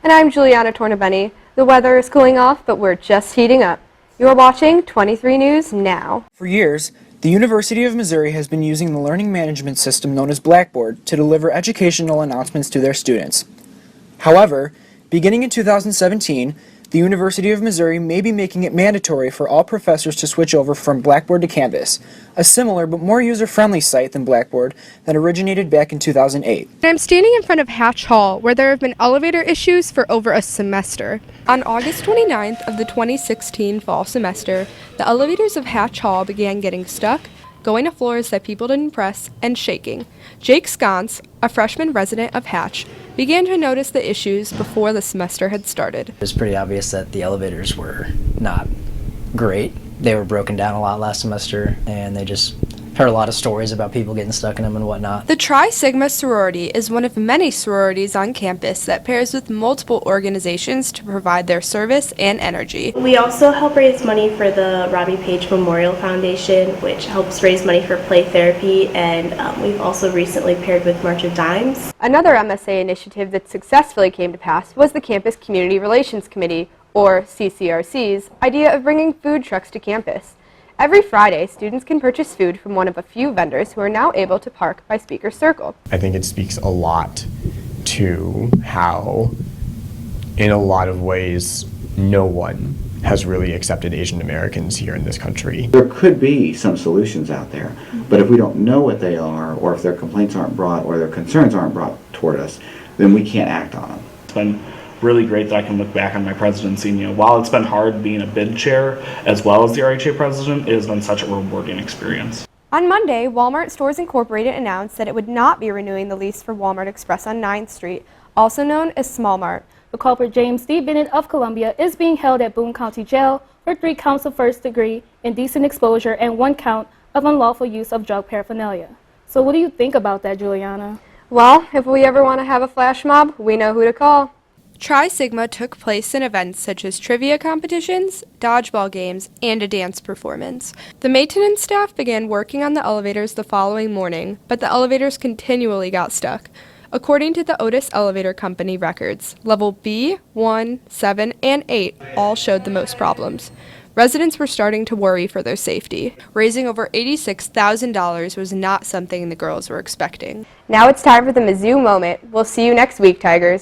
And I'm Juliana Tornabene. The weather is cooling off, but we're just heating up. You're watching 23 News Now. For years, the University of Missouri has been using the learning management system known as Blackboard to deliver educational announcements to their students. However, beginning in 2017, the University of Missouri may be making it mandatory for all professors to switch over from Blackboard to Canvas, a similar but more user-friendly site than Blackboard that originated back in 2008. I'm standing in front of Hatch Hall, where there have been elevator issues for over a semester. On August 29th of the 2016 fall semester, the elevators of Hatch Hall began getting stuck, going to floors that people didn't press, and shaking. Jake Sconce, a freshman resident of Hatch, began to notice the issues before the semester had started. It was pretty obvious that the elevators were not great. They were broken down a lot last semester, and they just heard a lot of stories about people getting stuck in them and whatnot. The Tri Sigma sorority is one of many sororities on campus that pairs with multiple organizations to provide their service and energy. We also help raise money for the Robbie Page Memorial Foundation, which helps raise money for play therapy, and we've also recently paired with March of Dimes. Another MSA initiative that successfully came to pass was the Campus Community Relations Committee, or CCRC's, idea of bringing food trucks to campus. Every Friday, students can purchase food from one of a few vendors who are now able to park by Speaker Circle. I think it speaks a lot to how, in a lot of ways, no one has really accepted Asian Americans here in this country. There could be some solutions out there, but if we don't know what they are, or if their complaints aren't brought, or their concerns aren't brought toward us, then we can't act on them. It's been really great that I can look back on my presidency, and while it's been hard being a bid chair as well as the RHA president, it has been such a rewarding experience. On Monday, Walmart Stores Incorporated announced that it would not be renewing the lease for Walmart Express on 9th Street, also known as Small Mart. The culprit James D. Bennett of Columbia is being held at Boone County Jail for 3 counts of first-degree indecent exposure and 1 count of unlawful use of drug paraphernalia. So what do you think about that, Juliana? Well, if we ever want to have a flash mob, we know who to call. Tri Sigma took place in events such as trivia competitions, dodgeball games, and a dance performance. The maintenance staff began working on the elevators the following morning, but the elevators continually got stuck. According to the Otis Elevator Company records, level B, 1, 7, and 8 all showed the most problems. Residents were starting to worry for their safety. Raising over $86,000 was not something the girls were expecting. Now it's time for the Mizzou moment. We'll see you next week, Tigers.